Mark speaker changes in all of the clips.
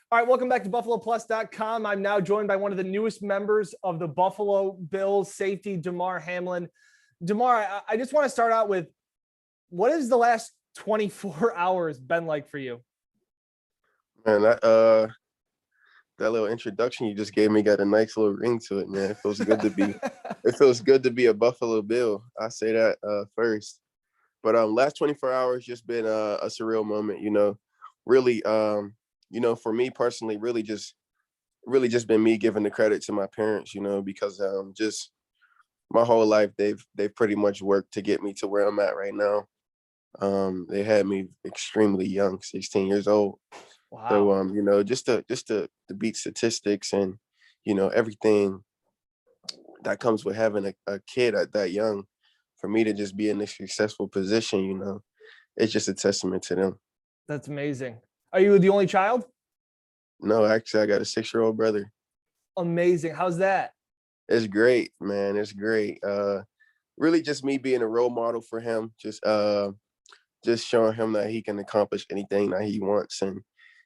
Speaker 1: All right, welcome back to BuffaloPlus.com. I'm now joined by one of the newest members of the Buffalo Bills, safety Damar Hamlin. Damar, I just want to start out with, what has the last 24 hours been like for you?
Speaker 2: Man, that little introduction you just gave me got a nice little ring to it, man. It feels good to be it feels good to be a Buffalo Bill. I say that first. But last 24 hours just been a surreal moment, really for me personally, really just been me giving the credit to my parents, because just my whole life they've pretty much worked to get me to where I'm at right now. They had me extremely young, 16 years old.
Speaker 1: Wow.
Speaker 2: So just to beat statistics and everything that comes with having a kid at that young, for me to just be in this successful position, it's just a testament to them.
Speaker 1: That's amazing. Are you the only child?
Speaker 2: No, actually, I got a 6-year-old brother.
Speaker 1: Amazing. How's that?
Speaker 2: It's great, man. It's great. Really just me being a role model for him, just showing him that he can accomplish anything that he wants, and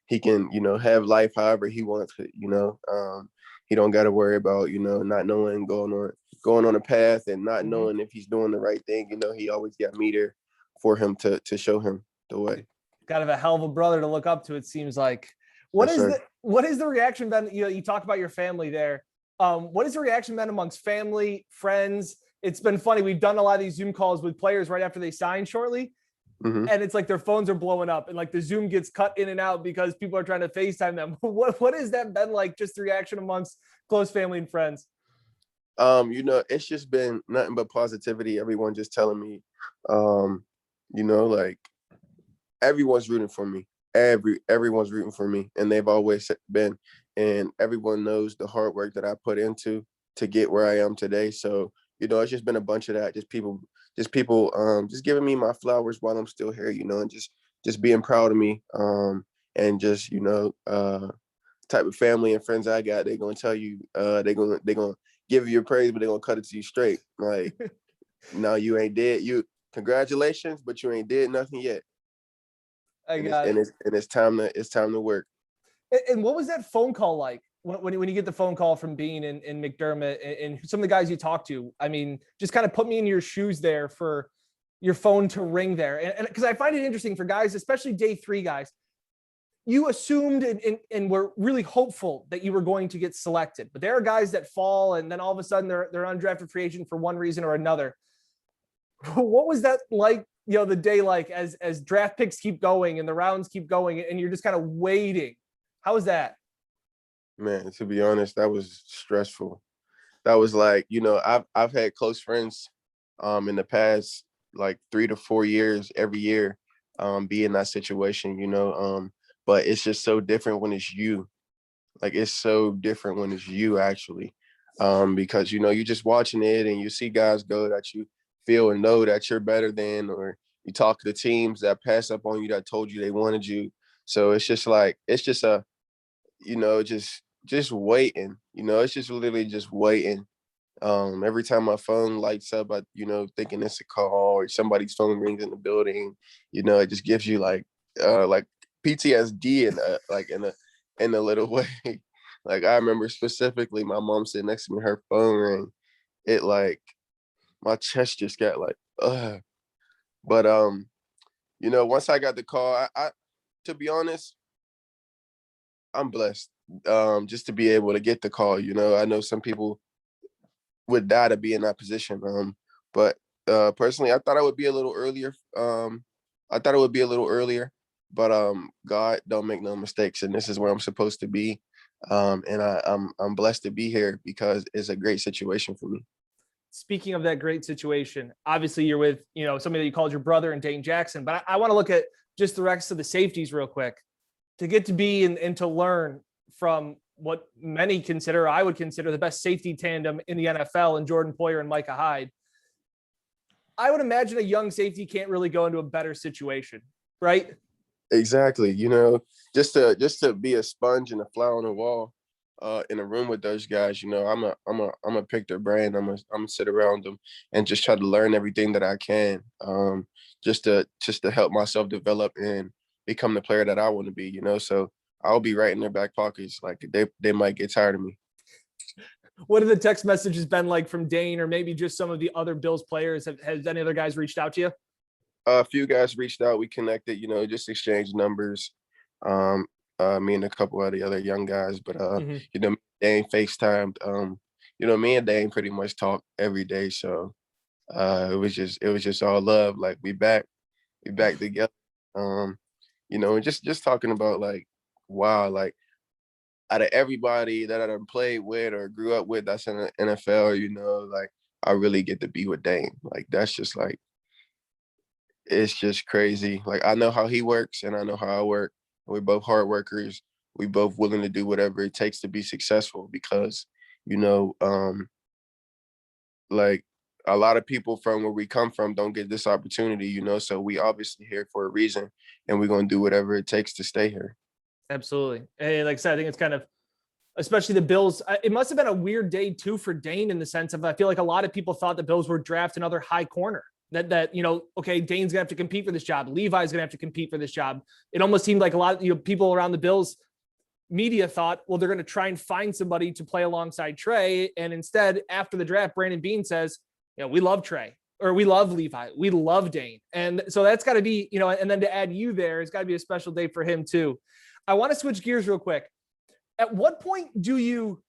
Speaker 2: he can, have life however he wants it, he don't got to worry about, not knowing, going on a path and not knowing if he's doing the right thing. He always got me there for him to show him the way.
Speaker 1: Kind of a hell of a brother to look up to, it seems like. What is the reaction been? You talk about your family there. What is the reaction been amongst family, friends? It's been funny. We've done a lot of these Zoom calls with players right after they sign shortly. Mm-hmm. And it's like their phones are blowing up and like the Zoom gets cut in and out because people are trying to FaceTime them. What has that been like, just the reaction amongst close family and friends?
Speaker 2: It's just been nothing but positivity. Everyone just telling me, like everyone's rooting for me. Everyone's rooting for me, and they've always been. And everyone knows the hard work that I put into to get where I am today. So, it's just been a bunch of that. Just people just giving me my flowers while I'm still here, and just being proud of me. And just, type of family and friends I got, they're gonna tell you, they're gonna give you your praise, but they're gonna cut it to you straight. Like, no, you ain't dead. Congratulations, but you ain't did nothing yet. It's time to work.
Speaker 1: And what was that phone call like when you get the phone call from Bean and McDermott and some of the guys you talk to? I mean, just kind of put me in your shoes there for your phone to ring there. And because I find it interesting for guys, especially day 3 guys, you assumed and were really hopeful that you were going to get selected. But there are guys that fall and then all of a sudden they're undrafted free agent for one reason or another. What was that like, the day, like as draft picks keep going and the rounds keep going and you're just kind of waiting? How was that?
Speaker 2: Man, to be honest, that was stressful. That was like, I've had close friends in the past like 3 to 4 years every year be in that situation, but it's just so different when it's you. Like, it's so different when it's you actually, because, you're just watching it and you see guys go that you feel and know that you're better than, or you talk to the teams that pass up on you that told you they wanted you. So it's just like, it's just just waiting, it's just literally just waiting. Every time my phone lights up, I, thinking it's a call or somebody's phone rings in the building, it just gives you like PTSD in a little way. Like, I remember specifically my mom sitting next to me, her phone rang. It like, my chest just got like, ugh. But, once I got the call, I to be honest, I'm blessed just to be able to get the call. I know some people would die to be in that position. But personally, I thought I would be a little earlier. But God don't make no mistakes, and this is where I'm supposed to be. And I'm blessed to be here because it's a great situation for me.
Speaker 1: Speaking of that great situation, obviously you're with, somebody that you called your brother and Dane Jackson, but I want to look at just the rest of the safeties real quick. To get to be and to learn from what I would consider the best safety tandem in the NFL, and Jordan Poyer and Micah Hyde. I would imagine a young safety can't really go into a better situation, right?
Speaker 2: Exactly. Just to be a sponge and a fly on the wall in a room with those guys, I'm a pick their brain. I'm gonna sit around them and just try to learn everything that I can, just to help myself develop and become the player that I want to be. So I'll be right in their back pockets. Like they might get tired of me.
Speaker 1: What have the text messages been like from Dane, or maybe just some of the other Bills players? Has any other guys reached out to you?
Speaker 2: A few guys reached out. We connected. Just exchanged numbers. Um, Me and a couple of the other young guys, but
Speaker 1: Mhm.
Speaker 2: Dane FaceTimed. Me and Dane pretty much talk every day. So it was just all love. Like we back together. And just talking about like, wow, like out of everybody that I done played with or grew up with that's in the NFL, like I really get to be with Dane. Like that's just like, it's just crazy. Like I know how he works and I know how I work. We're both hard workers. We both willing to do whatever it takes to be successful because, you know, like a lot of people from where we come from don't get this opportunity, so we obviously here for a reason and we're going to do whatever it takes to stay here.
Speaker 1: Absolutely. And like I said, I think it's kind of, especially the Bills. It must have been a weird day too for Dane in the sense of, I feel like a lot of people thought the Bills would draft another high corner. That okay, Dane's gonna have to compete for this job. Levi's gonna have to compete for this job. It almost seemed like a lot of people around the Bills media thought, well, they're going to try and find somebody to play alongside Trey. And instead, after the draft, Brandon Beane says, we love Trey, or we love Levi, we love Dane. And so that's got to be, and then to add you there, it's got to be a special day for him too. I want to switch gears real quick. At what point do you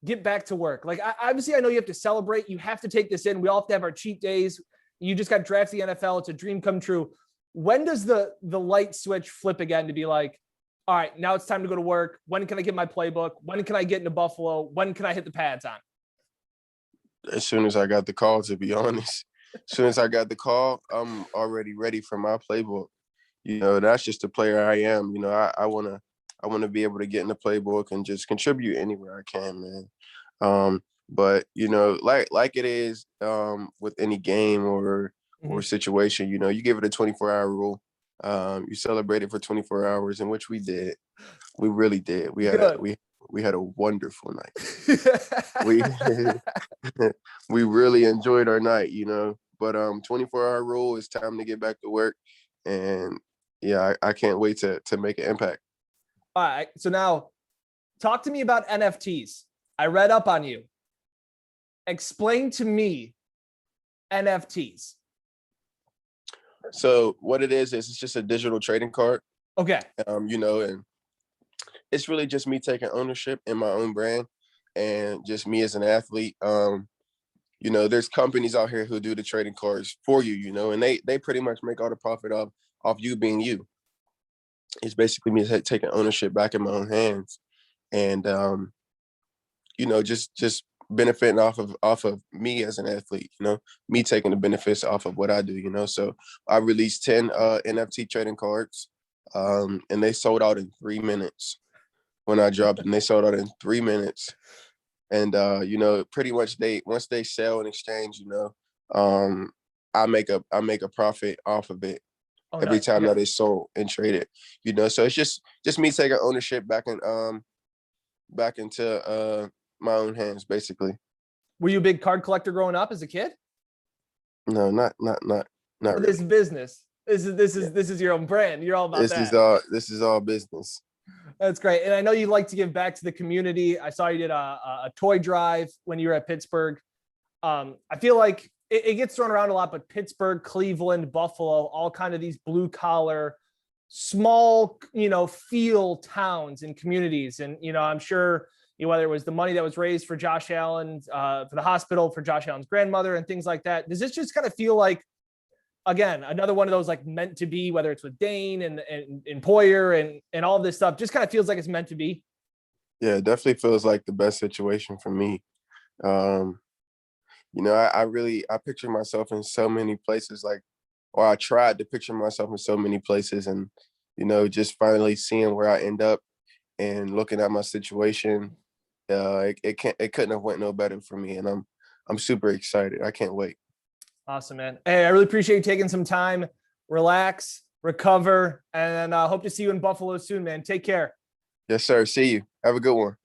Speaker 1: get back to work? Like, obviously, I know you have to celebrate. You have to take this in. We all have to have our cheat days. You just got drafted to the NFL. It's a dream come true. When does the light switch flip again to be like, all right, now it's time to go to work. When can I get my playbook? When can I get into Buffalo? When can I hit the pads on?
Speaker 2: As soon as I got the call, to be honest. As soon as I got the call, I'm already ready for my playbook. That's just the player I am. I wanna be able to get in the playbook and just contribute anywhere I can, man. But like it is with any game or situation, you give it a 24-hour rule. You celebrate it for 24 hours, in which we did. We really did. We had a wonderful night. We we really enjoyed our night, But 24-hour rule, it's time to get back to work, and yeah, I can't wait to make an impact.
Speaker 1: All right, so now talk to me about NFTs. I read up on you. Explain to me NFTs.
Speaker 2: So what it is it's just a digital trading card.
Speaker 1: Okay.
Speaker 2: And it's really just me taking ownership in my own brand and just me as an athlete. There's companies out here who do the trading cards for you, and they pretty much make all the profit off you being you. It's basically me taking ownership back in my own hands and just benefiting off of me as an athlete, me taking the benefits off of what I do, So I released 10 NFT trading cards, and they sold out in 3 minutes when I dropped them. They sold out in 3 minutes. And pretty much once they sell and exchange, I make a profit off of it every time that it's sold and traded, So it's just me taking ownership back into my own hands, basically.
Speaker 1: Were you a big card collector growing up as a kid?
Speaker 2: No, not really.
Speaker 1: This business. This is your own brand. You're all about that.
Speaker 2: This is all business.
Speaker 1: That's great. And I know you like to give back to the community. I saw you did a toy drive when you were at Pittsburgh. I feel like it gets thrown around a lot, but Pittsburgh, Cleveland, Buffalo, all kind of these blue collar, small, feel towns and communities. And, I'm sure whether it was the money that was raised for Josh Allen, for the hospital, for Josh Allen's grandmother and things like that. Does this just kind of feel like, again, another one of those like meant to be, whether it's with Dane and Poyer and all this stuff, just kind of feels like it's meant to be?
Speaker 2: Yeah, it definitely feels like the best situation for me. I picture myself in so many places, or I tried to picture myself in so many places, and, just finally seeing where I end up and looking at my situation, it couldn't have went no better for me. And I'm super excited. I can't wait.
Speaker 1: Awesome, man. Hey, I really appreciate you taking some time, relax, recover, and hope to see you in Buffalo soon, man. Take care.
Speaker 2: Yes, sir. See you. Have a good one.